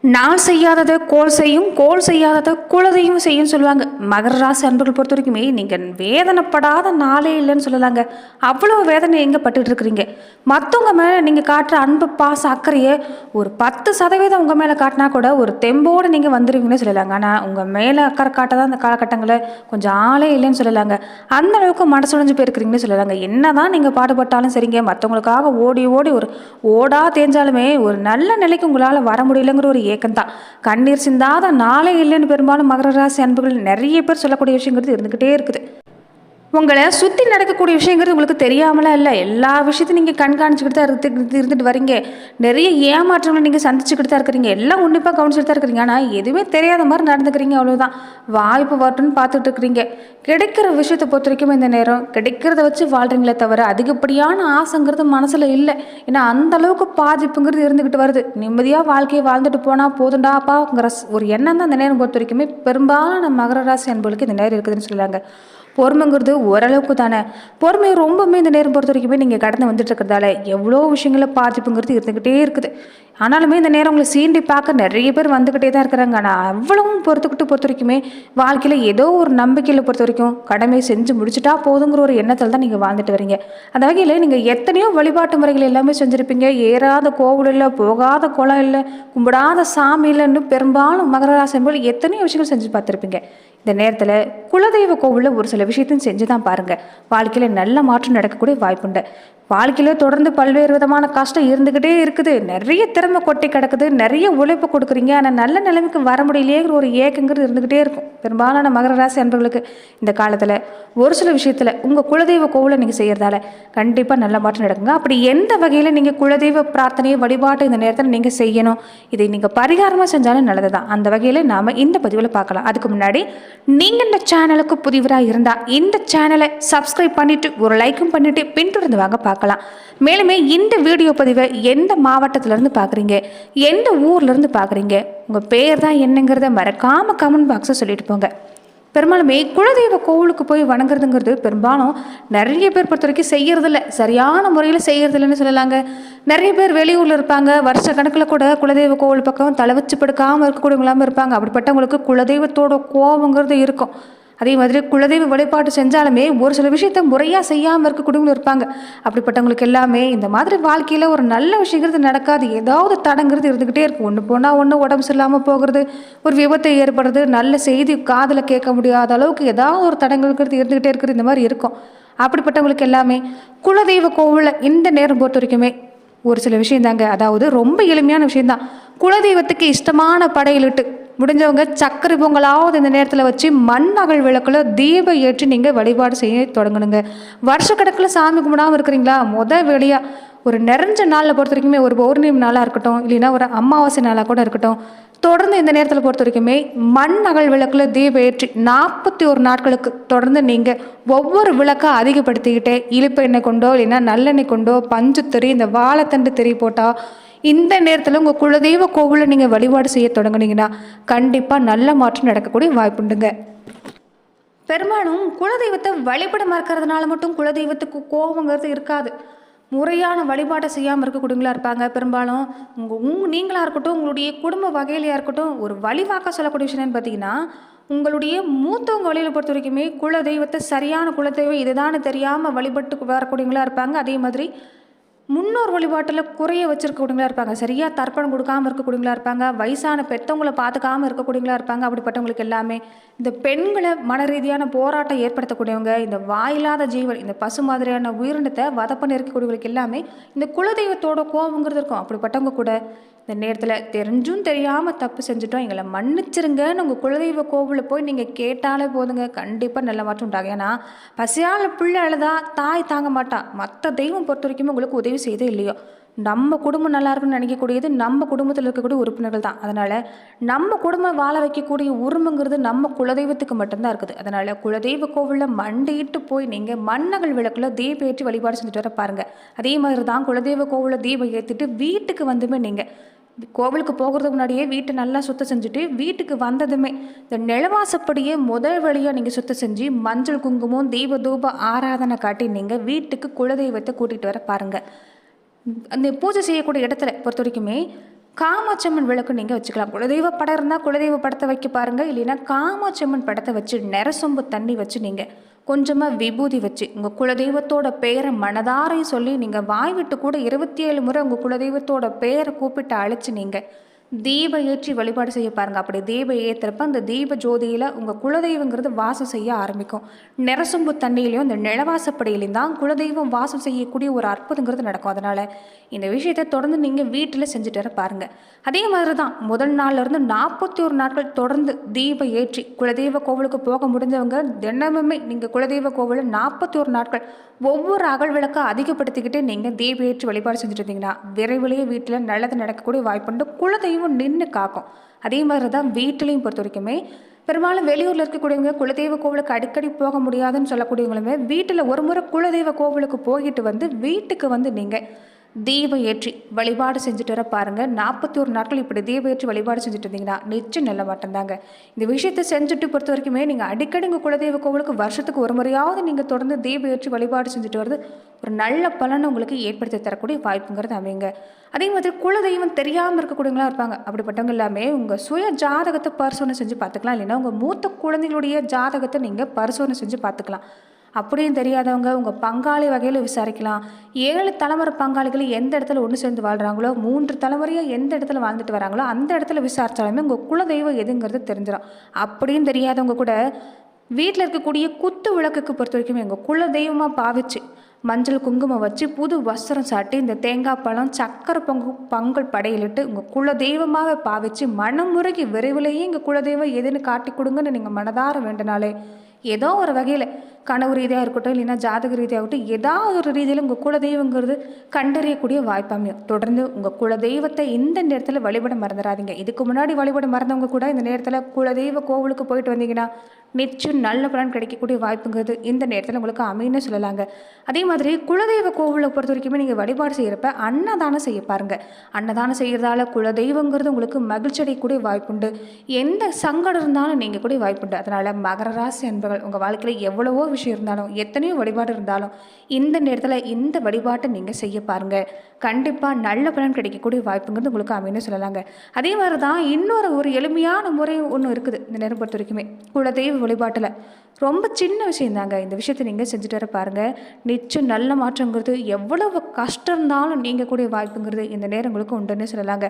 நாள் செய்யாததை கோல் செய்யும், கோல் செய்யாததை குலதெய்வம் செய்யும் சொல்லுவாங்க. மகர ராசி அன்பர்கள் பொறுத்த வரைக்குமே நீங்கள் வேதனைப்படாத நாளே இல்லைன்னு சொல்லலாங்க. அவ்வளோ வேதனை எங்கே பட்டுட்டு இருக்கிறீங்க. மற்றவங்க மேலே நீங்கள் காட்டுற அன்பு பாச அக்கறையை ஒரு 10% உங்கள் மேலே காட்டினா கூட ஒரு தெம்போடு நீங்கள் வந்துடுவீங்கன்னு சொல்லலாங்க. ஆனால் உங்கள் மேலே அக்கறை காட்டதான் அந்த காலகட்டங்களில் கொஞ்சம் ஆளே இல்லைன்னு சொல்லலாங்க. அந்த அளவுக்கு மனசுடைஞ்சு போயிருக்கிறீங்கன்னு சொல்லலாங்க. என்ன தான் நீங்கள் பாடுபட்டாலும் சரிங்க, மற்றவங்களுக்காக ஓடி ஓடி ஒரு ஓடா தேஞ்சாலுமே ஒரு நல்ல நிலைக்கு உங்களால் வர முடியலைங்கிற ஒரு ஏக்கம்தான். கண்ணீர் சிந்தாத நாளே இல்லைன்னு பெரும்பாலும் மகர ராசி அன்புகள் நிறைய பேர் சொல்லக்கூடிய விஷயங்கிறது இருந்துகிட்டே இருக்குது. உங்களை சுற்றி நடக்கக்கூடிய விஷயங்கிறது உங்களுக்கு தெரியாமலாம் இல்லை. எல்லா விஷயத்தையும் நீங்கள் கண்காணிச்சுக்கிட்டு தான் இருந்துட்டு வரீங்க. நிறைய ஏமாற்றங்களை நீங்கள் சந்திச்சுக்கிட்டு தான் இருக்கிறீங்க. எல்லாம் உன்னிப்பாக கவனிச்சுட்டு தான் இருக்கிறீங்க. ஆனால் எதுவுமே தெரியாத மாதிரி நடந்துக்கிறீங்க, அவ்வளோதான். வாய்ப்பு வரட்டுன்னு பார்த்துட்டு இருக்கிறீங்க. கிடைக்கிற விஷயத்தை பொறுத்த வரைக்கும் இந்த நேரம் கிடைக்கிறத வச்சு வாழ்கிறீங்களே தவிர அதிகப்படியான ஆசைங்கிறது மனசில் இல்லை. ஏன்னா அந்தளவுக்கு பாதிப்புங்கிறது இருந்துக்கிட்டு வருது. நிம்மதியாக வாழ்க்கையை வாழ்ந்துட்டு போனால் போதுண்டாப்பாங்கிற ஒரு எண்ணம் தான் இந்த நேரம் பொறுத்த வரைக்குமே பெரும்பாலான மகர ராசி அன்புகளுக்கு இந்த நேரம் இருக்குதுன்னு சொல்லுவாங்க. பொறுமைங்கிறது ஓரளவுக்கு தானே. பொறுமை ரொம்பவுமே இந்த நேரம் பொறுத்த வரைக்குமே நீங்கள் கடந்து வந்துட்டு இருக்கிறதால எவ்வளோ விஷயங்களை பாதிப்புங்கிறது இருந்துக்கிட்டே இருக்குது. ஆனாலுமே இந்த நேரம் உங்களை சீண்டி பார்க்க நிறைய பேர் வந்துக்கிட்டே தான் இருக்கிறாங்க. ஆனால் அவ்வளவும் பொறுத்த வரைக்குமே வாழ்க்கையில் ஏதோ ஒரு நம்பிக்கையில் பொறுத்த வரைக்கும் கடமை செஞ்சு முடிச்சுட்டா போதுங்கிற ஒரு எண்ணத்தில் தான் நீங்கள் வாழ்ந்துட்டு வரீங்க. அந்த வகையில் நீங்கள் எத்தனையோ வழிபாட்டு முறைகள் எல்லாமே செஞ்சுருப்பீங்க. ஏறாத கோவில் இல்லை, போகாத குளம் இல்லை, கும்பிடாத சாமி இல்லைன்னு பெரும்பாலும் மகர ராசி போல் எத்தனையோ விஷயங்கள் செஞ்சு பார்த்துருப்பீங்க. இந்த நேரத்தில் குலதெய்வ கோவிலில் ஒரு சில விஷயத்தையும் செஞ்சு தான் பாருங்கள். வாழ்க்கையில் நல்ல மாற்றம் நடக்கக்கூடிய வாய்ப்புண்டு. வாழ்க்கையில் தொடர்ந்து பல்வேறு விதமான கஷ்டம் இருந்துக்கிட்டே இருக்குது. நிறைய திறமை கொட்டி கிடக்குது, நிறைய உழைப்பு கொடுக்குறீங்க. ஆனால் நல்ல நிலைமைக்கு வர முடியலையேங்கிற ஒரு ஏக்கங்கிறது இருந்துக்கிட்டே இருக்கும் பெரும்பாலான மகர ராசி அன்பர்களுக்கு. இந்த காலத்தில் ஒரு சில விஷயத்தில் உங்கள் குலதெய்வ கோவிலை நீங்கள் செய்கிறதால கண்டிப்பாக நல்ல மாற்றம் நடக்குங்க. அப்படி எந்த வகையில் நீங்கள் குலதெய்வ பிரார்த்தனையை வழிபாட்டு இந்த நேரத்தில் நீங்கள் செய்யணும், இதை நீங்கள் பரிகாரமாக செஞ்சாலும் நல்லது தான். அந்த வகையில் நாம் இந்த பதிவில் பார்க்கலாம். அதுக்கு முன்னாடி நீங்கள் இந்த சேனலுக்கு புதிவராக இருந்தால் இந்த சேனலை சப்ஸ்கிரைப் பண்ணிவிட்டு ஒரு லைக்கும் பண்ணிவிட்டு பின்தொடர்ந்து வாங்க பார்க்கலாம். மேலுமே இந்த வீடியோ பதிவை எந்த மாவட்டத்திலேருந்து பார்க்குறீங்க, எந்த ஊர்லேருந்து பார்க்குறீங்க, உங்கள் பேர் தான் என்னங்கிறத மறக்காமல் கமெண்ட் பாக்ஸை சொல்லிட்டு போங்க. பெரும்பாலுமே குலதெய்வ கோவிலுக்கு போய் வணங்குறதுங்கிறது பெரும்பாலும் நிறைய பேர் பொறுத்த வரைக்கும் செய்யறதில்ல, சரியான முறையில் செய்யறதில்லைன்னு சொல்லலாங்க. நிறைய பேர் வெளியூரில் இருப்பாங்க, வருஷ கணக்கில் கூட குலதெய்வ கோவில் பக்கம் தலை வச்சு படுக்காமல் இருக்கக்கூடியவங்களாமல் இருப்பாங்க. அப்படிப்பட்டவங்களுக்கு குலதெய்வத்தோட கோபங்கிறது இருக்கும். அதே மாதிரி குலதெய்வ வழிபாட்டு செஞ்சாலுமே ஒரு சில விஷயத்த முறையாக செய்யாமல் இருக்கக்கூடியவங்களும் இருப்பாங்க. அப்படிப்பட்டவங்களுக்கு எல்லாமே இந்த மாதிரி வாழ்க்கையில் ஒரு நல்ல விஷயங்கிறது நடக்காது. ஏதாவது தடங்கிறது இருந்துக்கிட்டே இருக்கும். ஒன்று போனால் ஒன்று உடம்பு சரியில்லாமல் போகிறது, ஒரு விபத்து ஏற்படுறது, நல்ல செய்தி காதில் கேட்க முடியாத அளவுக்கு ஏதாவது ஒரு தடங்கிறது இருந்துக்கிட்டே இருக்கிறது, இந்த மாதிரி இருக்கும். அப்படிப்பட்டவங்களுக்கு எல்லாமே குலதெய்வ கோவிலில் இந்த நேரம் பொறுத்த வரைக்குமே ஒரு சில விஷயம் தாங்க. அதாவது ரொம்ப எளிமையான விஷயந்தான். குலதெய்வத்துக்கு இஷ்டமான படையிலிட்டு முடிஞ்சவங்க சக்கரை பொங்கலாவது இந்த நேரத்தில் வச்சு மண் அகல் விளக்கில் தீபம் ஏற்றி நீங்கள் வழிபாடு செய்ய தொடங்கணுங்க. வருஷக்கணக்கில் சாமி கும்பிடாமல் இருக்கிறீங்களா, வேலையாக ஒரு நிறைஞ்ச நாளில் பொறுத்த வரைக்குமே ஒரு பௌர்ணமி நாளாக இருக்கட்டும், இல்லைன்னா ஒரு அமாவாசை நாளாக கூட இருக்கட்டும், தொடர்ந்து இந்த நேரத்தில் பொறுத்த வரைக்குமே மண் அகல் விளக்கில் தீபம் ஏற்றி 41 நாட்களுக்கு தொடர்ந்து நீங்கள் ஒவ்வொரு விளக்காக அதிகப்படுத்திக்கிட்டே இழுப்பு எண்ணெய் கொண்டோ இல்லைன்னா நல்லெண்ணெய் கொண்டோ பஞ்சு தெரி இந்த வாழைத்தண்டு தெரி போட்டால் இந்த நேரத்தில் உங்கள் குலதெய்வ கோவிலில் நீங்கள் வழிபாடு செய்ய தொடங்குனீங்கன்னா கண்டிப்பாக நல்ல மாற்றம் நடக்கக்கூடிய வாய்ப்புண்டுங்க. பெரும்பாலும் குலதெய்வத்தை வழிபட மறக்கிறதுனால மட்டும் குலதெய்வத்துக்கு கோபங்கிறது இருக்காது. முறையான வழிபாட்டை செய்யாமல் இருக்கக்கூடியவங்களா இருப்பாங்க. பெரும்பாலும் நீங்களாக இருக்கட்டும், உங்களுடைய குடும்ப வகையிலையாக இருக்கட்டும், ஒரு வழிவாக்க சொல்லக்கூடிய விஷயம் பார்த்தீங்கன்னா, உங்களுடைய மூத்தவங்க வழியில் பொறுத்த வரைக்குமே குலதெய்வத்தை சரியான குலதெய்வம் இதுதான்னு தெரியாமல் வழிபட்டு வரக்கூடியவங்களா இருப்பாங்க. அதே மாதிரி முன்னோர் வழிபாட்டில் குறைய வச்சுருக்கக்கூடியவங்களா இருப்பாங்க. சரியாக தர்ப்பணம் கொடுக்காமல் இருக்கக்கூடியவங்களா இருப்பாங்க. வயசான பெற்றவங்களை பார்த்துக்காமல் இருக்கக்கூடியவங்களா இருப்பாங்க. அப்படிப்பட்டவங்களுக்கு எல்லாமே இந்த பெண்களை மன ரீதியான போராட்டம் ஏற்படுத்தக்கூடியவங்க, இந்த வாயில்லாத ஜீவன், இந்த பசு மாதிரியான உயிரினத்தை வதப்பண்ணி இருக்கக்கூடியவங்களுக்கு எல்லாமே இந்த குலதெய்வத்தோட கோபங்கிறது இருக்கும். அப்படிப்பட்டவங்க கூட இந்த நேரத்தில் தெரிஞ்சும் தெரியாமல் தப்பு செஞ்சுட்டோம், எங்களை மன்னிச்சிருங்கன்னு உங்கள் குலதெய்வ கோவிலில் போய் நீங்கள் கேட்டாலே போதுங்க, கண்டிப்பாக நல்ல மாற்றம் உண்டாகும். ஏன்னா பசியால் பிள்ளை அழுதா தாய் தாங்க மாட்டா. மற்ற தெய்வம் பொறுத்த வரைக்கும் உங்களுக்கு உதவி செய்தே இல்லையோ, நம்ம குடும்பம் நல்லா இருக்குன்னு நினைக்கக்கூடியது நம்ம குடும்பத்தில் இருக்கக்கூடிய உறுப்பினர்கள் தான். அதனால் நம்ம குடும்பம் வாழ வைக்கக்கூடிய உரிமைங்கிறது நம்ம குலதெய்வத்துக்கு மட்டும்தான் இருக்குது. அதனால் குலதெய்வ கோவிலில் மண்டிட்டு போய் நீங்கள் மண்ணகல் விளக்கில் தீபம் ஏற்றி வழிபாடு செஞ்சுட்டு வர பாருங்கள். அதே மாதிரி தான் குலதெய்வ கோவிலில் தீபம் ஏற்றிட்டு வீட்டுக்கு வந்துமே நீங்கள் கோவிலுக்கு போகிறதுக்கு முன்னாடியே வீட்டை நல்லா சுத்தம் செஞ்சுட்டு வீட்டுக்கு வந்ததுமே இந்த நிலவாசப்படியே முதல் வழியாக நீங்கள் சுத்தம் செஞ்சு மஞ்சள் குங்குமம் தீப தூப ஆராதனை காட்டி நீங்கள் வீட்டுக்கு குலதெய்வத்தை கூட்டிகிட்டு வர பாருங்கள். அந்த பூஜை செய்யக்கூடிய இடத்துல பொறுத்த வரைக்குமே காமாட்சம்மன் விளக்கு நீங்கள் வச்சுக்கலாம். குலதெய்வ படம் இருந்தால் குலதெய்வ படத்தை வைக்க பாருங்கள். இல்லைன்னா காமாட்சம்மன் படத்தை வச்சு நிறசொம்பு தண்ணி வச்சு நீங்கள் கொஞ்சமாக விபூதி வச்சு உங்கள் குலதெய்வத்தோட பேரை மனதாரையும் சொல்லி நீங்கள் வாய் விட்டு கூட 27 முறை உங்கள் குலதெய்வத்தோட பேரை கூப்பிட்டு அழைச்சி நீங்கள் தீபம் ஏற்றி வழிபாடு செய்ய பாருங்கள். அப்படி தீபம் ஏற்றுறப்ப அந்த தீப ஜோதியில் உங்கள் குலதெய்வங்கிறது வாசம் செய்ய ஆரம்பிக்கும். நிறசொம்பு தண்ணியிலையும் இந்த நிலவாசப்படியிலையும் தான் குலதெய்வம் வாசம் செய்யக்கூடிய ஒரு அற்புதங்கிறது நடக்கும். அதனால் இந்த விஷயத்தை தொடர்ந்து நீங்கள் வீட்டில் செஞ்சுட்டு வர பாருங்கள். அதே மாதிரி தான் முதல் நாள்லேருந்து 41 நாட்கள் தொடர்ந்து தீபம் ஏற்றி குலதெய்வ கோவிலுக்கு போக முடிஞ்சவங்க தினமுமே நீங்கள் குலதெய்வ கோவிலில் 41 நாட்கள் ஒவ்வொரு அகல் விளக்கை அதிகப்படுத்திக்கிட்டே நீங்கள் தீபம் ஏற்றி வழிபாடு செஞ்சுட்டு இருந்தீங்கன்னா விரைவிலேயே வீட்டில் நல்லது நடக்கக்கூடிய வாய்ப்புண்டு. குலதெய்வம் நின்று காக்கும். அதே மாதிரி தான் வீட்டிலையும் பொறுத்த வரைக்குமே பெரும்பாலும் வெளியூரில் இருக்கக்கூடியவங்க குலதெய்வ கோவிலுக்கு அடிக்கடி போக முடியாதுன்னு சொல்லக்கூடியவங்களுமே வீட்டில் ஒரு முறை குலதெய்வ கோவிலுக்கு போயிட்டு வந்து வீட்டுக்கு வந்து நீங்கள் தீபம் ஏற்றி வழிபாடு செஞ்சுட்டு வர பாருங்கள். 41 நாட்கள் இப்படி தீபம் ஏற்றி வழிபாடு செஞ்சுட்டு இருந்தீங்கன்னா நிச்சயம் நல்ல மாட்டம் தாங்க. இந்த விஷயத்தை செஞ்சுட்டு பொறுத்த வரைக்குமே நீங்கள் அடிக்கடி உங்கள் குலதெய்வ கோவிலுக்கு வருஷத்துக்கு ஒரு முறையாவது நீங்கள் தொடர்ந்து தீபம் ஏற்றி வழிபாடு செஞ்சுட்டு வருது ஒரு நல்ல பலனை உங்களுக்கு ஏற்படுத்தி தரக்கூடிய வாய்ப்புங்கிறது அமைங்க. அதே மாதிரி குலதெய்வம் தெரியாமல் இருக்கக்கூடியவங்களாம் இருப்பாங்க. அப்படிப்பட்டவங்க எல்லாமே உங்கள் சுய ஜாதகத்தை பரிசோதனை செஞ்சு பார்த்துக்கலாம். இல்லைன்னா உங்கள் மூத்த குழந்தைகளுடைய ஜாதகத்தை நீங்கள் பரிசோதனை செஞ்சு பார்த்துக்கலாம். அப்படியும் தெரியாதவங்க உங்கள் பங்காளி வகையில் விசாரிக்கலாம். 7 தலைமுறை பங்காளிகள் எந்த இடத்துல ஒன்று சேர்ந்து வாழ்கிறாங்களோ 3 தலைமுறையாக எந்த இடத்துல வாழ்ந்துட்டு வராங்களோ அந்த இடத்துல விசாரித்தாலுமே உங்கள் குலதெய்வம் எதுங்கிறது தெரிஞ்சிடும். அப்படியும் தெரியாதவங்க கூட வீட்டில் இருக்கக்கூடிய குத்து விளக்குக்கு பொறுத்த வரைக்கும் எங்கள் குலதெய்வமாக பாவிச்சு மஞ்சள் குங்குமம் வச்சு புது வஸ்திரம் சாட்டி இந்த தேங்காய் பழம் சக்கரை பொங்கல் படையிலிட்டு உங்கள் குலதெய்வமாக பாவிச்சு மனமுருகி விரைவிலேயே எங்கள் குலதெய்வம் எதுன்னு காட்டி கொடுங்கன்னு நீங்கள் மனதார வேண்டினாலே ஏதோ ஒரு வகையில் கனவு ரீதியாக இருக்கட்டும் இல்லைன்னா ஜாதக ரீதியாகட்டும் ஏதாவது ஒரு ரீதியில் உங்கள் குலதெய்வங்கிறது கண்டறியக்கூடிய வாய்ப்பாமையும். தொடர்ந்து உங்கள் குலதெய்வத்தை இந்த நேரத்தில் வழிபட மறந்துடாதீங்க. இதுக்கு முன்னாடி வழிபட மறந்தவங்க கூட இந்த நேரத்தில் குலதெய்வ கோவிலுக்கு போயிட்டு வந்தீங்கன்னா நிச்சயம் நல்ல பலன் கிடைக்கக்கூடிய வாய்ப்புங்கிறது இந்த நேரத்தில் உங்களுக்கு அமைன்னு சொல்லலாங்க. அதே மாதிரி குலதெய்வ கோவிலை பொறுத்த வரைக்குமே நீங்கள் வழிபாடு செய்கிறப்ப அன்னதானம் செய்ய பாருங்கள். அன்னதானம் செய்கிறதால குலதெய்வங்கிறது உங்களுக்கு மகிழ்ச்சி அடையக்கூடிய வாய்ப்புண்டு. எந்த சங்கடம் இருந்தாலும் நீங்கள் கூட வாய்ப்புண்டு. அதனால் மகர ராசி அன்பர்கள் உங்கள் வாழ்க்கையில் எவ்வளவோ விஷயம் இருந்தாலும் எத்தனையோ வழிபாடு இருந்தாலும் இந்த நேரத்தில் இந்த வழிபாட்டை நீங்கள் செய்ய பாருங்கள். கண்டிப்பாக நல்ல பலன் கிடைக்கக்கூடிய வாய்ப்புங்கிறது உங்களுக்கு அமைன்னு சொல்லலாங்க. அதே மாதிரி தான் ஒரு எளிமையான முறை ஒன்று இருக்குது இந்த நேரம் பொறுத்த வரைக்குமே. குலதெய்வ வழிபாட்டில் ரொம்ப சின்ன விஷயம் தாங்க. இந்த விஷயத்தை நீங்கள் செஞ்சுட்டு வர பாருங்கள். நிச்சயம் நல்ல மாற்றங்கிறது எவ்வளவு கஷ்டம் இருந்தாலும் நீங்கள் கூடிய வாய்ப்புங்கிறது இந்த நேரங்களுக்கு உண்டுன்னு சொல்லலாங்க.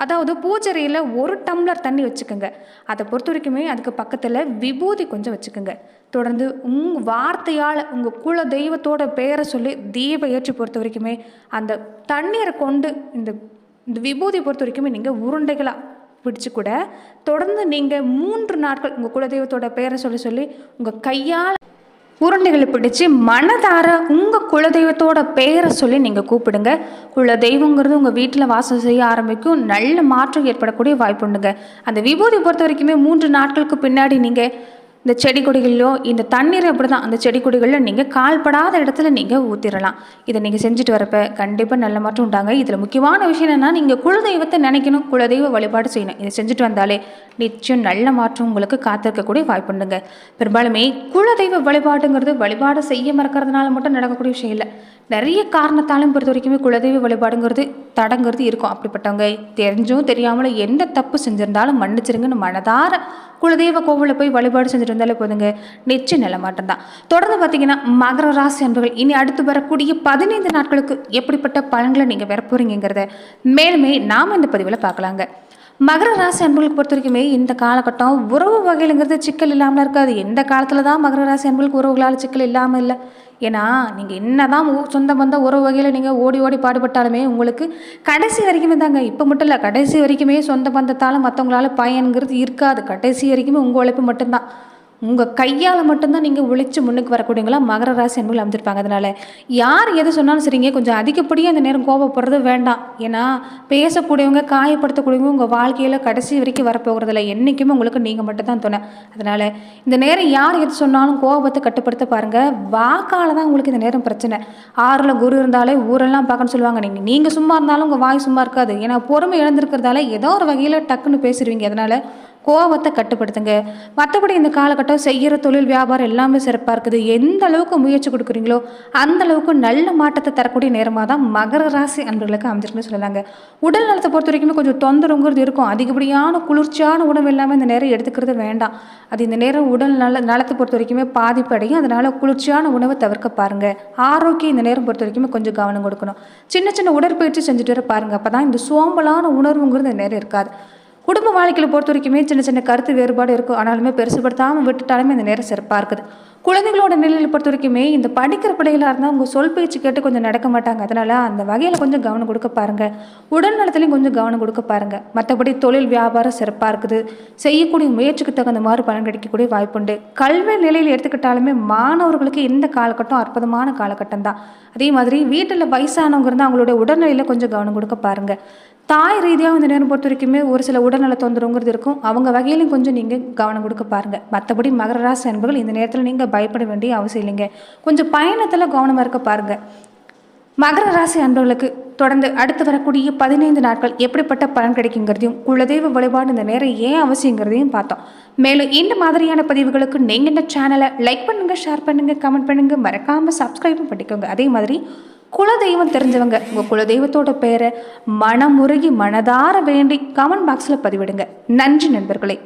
அதாவது பூஜையில் 1 டம்ளர் தண்ணி வச்சுக்கோங்க. அதை பொறுத்த வரைக்குமே அதுக்கு பக்கத்தில் விபூதி கொஞ்சம் வச்சுக்கோங்க. தொடர்ந்து உங்கள் வார்த்தையால் உங்கள் குல தெய்வத்தோட பெயரை சொல்லி தீப ஏற்றி பொறுத்த வரைக்குமே அந்த தண்ணீரை கொண்டு இந்த விபூதி பொறுத்த வரைக்குமே நீங்கள் உருண்டைகளாக பிடிச்சி கூட தொடர்ந்து நீங்கள் 3 நாட்கள் உங்கள் குலதெய்வத்தோட பெயரை சொல்லி உங்கள் கையால் உருண்டைகளை பிடிச்சி மனதார உங்கள் குலதெய்வத்தோட பெயரை சொல்லி நீங்கள் கூப்பிடுங்க. குலதெய்வங்கிறது உங்கள் வீட்டில் வாசம் செய்ய ஆரம்பிக்கும். நல்ல மாற்றம் ஏற்படக்கூடிய வாய்ப்புண்டுங்க. அந்த விபூதி பொறுத்த வரைக்குமே 3 நாட்களுக்கு பின்னாடி நீங்கள் இந்த செடி கொடிகளிலோ இந்த தண்ணீர் அப்படி தான் அந்த செடி கொடிகளில் நீங்கள் கால்படாத இடத்துல நீங்கள் ஊற்றிடலாம். இதை நீங்கள் செஞ்சுட்டு வரப்போ கண்டிப்பாக நல்ல மாற்றம் உண்டாங்க. இதில் முக்கியமான விஷயம் என்னென்னா நீங்கள் குலதெய்வத்தை நினைக்கணும், குலதெய்வ வழிபாடு செய்யணும். இதை செஞ்சுட்டு வந்தாலே நிச்சயம் நல்ல மாற்றம் உங்களுக்கு காத்திருக்கக்கூடிய வாய்ப்புண்டுங்க. பெரும்பாலுமே குலதெய்வ வழிபாடுங்கிறது வழிபாடு செய்ய மறக்கிறதுனால மட்டும் நடக்கக்கூடிய விஷயம் இல்லை. நிறைய காரணத்தாலும் பொறுத்த வரைக்குமே குலதெய்வ வழிபாடுங்கிறது தடங்கிறது இருக்கும். அப்படிப்பட்டவங்க தெரிஞ்சும் தெரியாமலும் எந்த தப்பு செஞ்சிருந்தாலும் மன்னிச்சிருங்கன்னு மனதார குலதெய்வ கோவிலில் போய் வழிபாடு செஞ்சுட்டு இருந்தாலே போதுங்க, நிச்சயம் நல்ல மாற்றம் தான். தொடர்ந்து பார்த்தீங்கன்னா மகர ராசி அன்பர்கள் இனி அடுத்து வரக்கூடிய 15 நாட்களுக்கு எப்படிப்பட்ட பலன்களை நீங்கள் பெற போகிறீங்கிறத மேலுமே நாம் இந்த பதிவில் பார்க்கலாங்க. மகர ராசி அன்பர்களுக்கு பொறுத்த வரைக்குமே இந்த காலகட்டம் உறவு வகையிலுங்கிறது சிக்கல் இல்லாமல் இருக்காது. எந்த காலத்தில் தான் மகர ராசி அன்பர்களுக்கு உறவுகளால் சிக்கல் இல்லாமல் இல்லை. ஏன்னா நீங்கள் என்ன தான் சொந்த பந்த உறவு வகையில் நீங்கள் ஓடி பாடுபட்டாலுமே உங்களுக்கு கடைசி வரைக்குமே தாங்க, இப்போ மட்டும் இல்லை கடைசி வரைக்குமே சொந்த பந்தத்தால் மற்றவங்களால பயனுங்கிறது இருக்காது. கடைசி வரைக்குமே உங்கள் உழைப்பு மட்டும்தான். உங்கள் கையால் மட்டும்தான் நீங்கள் உழைச்சி முன்னுக்கு வரக்கூடியவங்களாம் மகர ராசி அன்பர்கள் அமைஞ்சிருப்பாங்க. அதனால் யார் எது சொன்னாலும் சரிங்க, கொஞ்சம் அதிகப்படியாக அந்த நேரம் கோபப்படுறது வேண்டாம். ஏன்னா பேசக்கூடியவங்க காயப்படுத்தக்கூடியவங்க உங்கள் வாழ்க்கையில் கடைசி வரைக்கும் வரப்போகிறதில்ல. என்றைக்குமே உங்களுக்கு நீங்கள் மட்டும் தான் துணை. அதனால் இந்த நேரம் யார் எது சொன்னாலும் கோபத்தை கட்டுப்படுத்த பாருங்கள். வாக்கால் தான் உங்களுக்கு இந்த நேரம் பிரச்சனை. 6ல் குரு இருந்தாலே ஊரெல்லாம் பார்க்கணும்னு சொல்லுவாங்க. நீங்கள் சும்மா இருந்தாலும் உங்கள் வாய் சும்மா இருக்காது. ஏன்னா பொறுமை இழந்திருக்கிறதால ஏதோ ஒரு வகையில் டக்குன்னு பேசிடுவீங்க. அதனால் கோபத்தை கட்டுப்படுத்துங்க. மற்றபடி இந்த காலகட்டம் செய்கிற தொழில் வியாபாரம் எல்லாமே சிறப்பாக இருக்குது. எந்த அளவுக்கு முயற்சி கொடுக்குறீங்களோ அந்த அளவுக்கு நல்ல மாற்றத்தை தரக்கூடிய நேரமாக தான் மகர ராசி அன்பர்களுக்கு அமைஞ்சிருக்குன்னு சொல்லலாங்க. உடல் நலத்தை பொறுத்த வரைக்குமே கொஞ்சம் தொந்தரவுங்கிறது இருக்கும். அதிகப்படியான குளிர்ச்சியான உணவு எல்லாமே இந்த நேரம் எடுத்துக்கிறது வேண்டாம். அது இந்த நேரம் உடல் நலத்தை பொறுத்த வரைக்குமே பாதிப்பு அடையும். அதனால் குளிர்ச்சியான உணவை தவிர்க்க பாருங்கள். ஆரோக்கியம் இந்த நேரம் பொறுத்த வரைக்குமே கொஞ்சம் கவனம் கொடுக்கணும். சின்ன சின்ன உடற்பயிற்சி செஞ்சுட்டு வர பாருங்கள். அப்போ தான் இந்த சோம்பலான உணர்வுங்கிறது இந்த நேரம் இருக்காது. குடும்ப வாழ்க்கையில் பொறுத்த வரைக்குமே சின்ன சின்ன கருத்து வேறுபாடு இருக்கும். ஆனாலுமே பெருசுபடுத்தாமல் விட்டுட்டாலுமே இந்த நேரம் சிறப்பாக இருக்குது. குழந்தைகளோட நிலையில் பொறுத்த வரைக்குமே இந்த படிக்கிற பிள்ளைகளாக இருந்தால் உங்கள் சொல் பேச்சு கேட்டு கொஞ்சம் நடக்க மாட்டாங்க. அதனால் அந்த வகையில் கொஞ்சம் கவனம் கொடுக்க பாருங்கள். உடல் நலத்துலையும் கொஞ்சம் கவனம் கொடுக்க பாருங்கள். மற்றபடி தொழில் வியாபாரம் சிறப்பாக இருக்குது. செய்யக்கூடிய முயற்சிக்கு தகுந்த மாதிரி பலன் கிடைக்கக்கூடிய வாய்ப்புண்டு. கல்வி நிலையில் எடுத்துக்கிட்டாலுமே மாணவர்களுக்கு இந்த காலகட்டம் அற்புதமான காலகட்டம் தான். அதே மாதிரி வீட்டில் வயசானவங்க இருந்தால் அவங்களுடைய உடல்நிலையில் கொஞ்சம் கவனம் கொடுக்க பாருங்கள். தாய் ரீதியாக இந்த நேரம் பொறுத்த வரைக்குமே ஒரு சில உடல்நல தொந்தரவுங்கிறது இருக்கும். அவங்க வகையிலையும் கொஞ்சம் நீங்கள் கவனம் கொடுக்க பாருங்கள். மற்றபடி மகர ராசி அன்பர்கள் இந்த நேரத்தில் நீங்கள் பயப்பட வேண்டிய அவசியம் இல்லைங்க. கொஞ்சம் பயணத்தில் கவனமாக இருக்க பாருங்கள். மகர ராசி அன்பர்களுக்கு தொடர்ந்து அடுத்து வரக்கூடிய 15 நாட்கள் எப்படிப்பட்ட பலன் கிடைக்குங்கிறதையும் குலதெய்வ வழிபாடு இந்த நேரம் ஏன் அவசியங்கிறதையும் பார்த்தோம். மேலும் இந்த மாதிரியான பதிவுகளுக்கு நீங்கள் இந்த சேனலை லைக் பண்ணுங்கள், ஷேர் பண்ணுங்கள், கமெண்ட் பண்ணுங்கள், மறக்காமல் சப்ஸ்கிரைபும் பண்ணிக்கோங்க. அதே மாதிரி குலதெய்வம் தெரிஞ்சவங்க உங்கள் குலதெய்வத்தோட பேரை மனமுருகி மனதார வேண்டி கமெண்ட் பாக்ஸில் பதிவிடுங்க. நன்றி நண்பர்களே.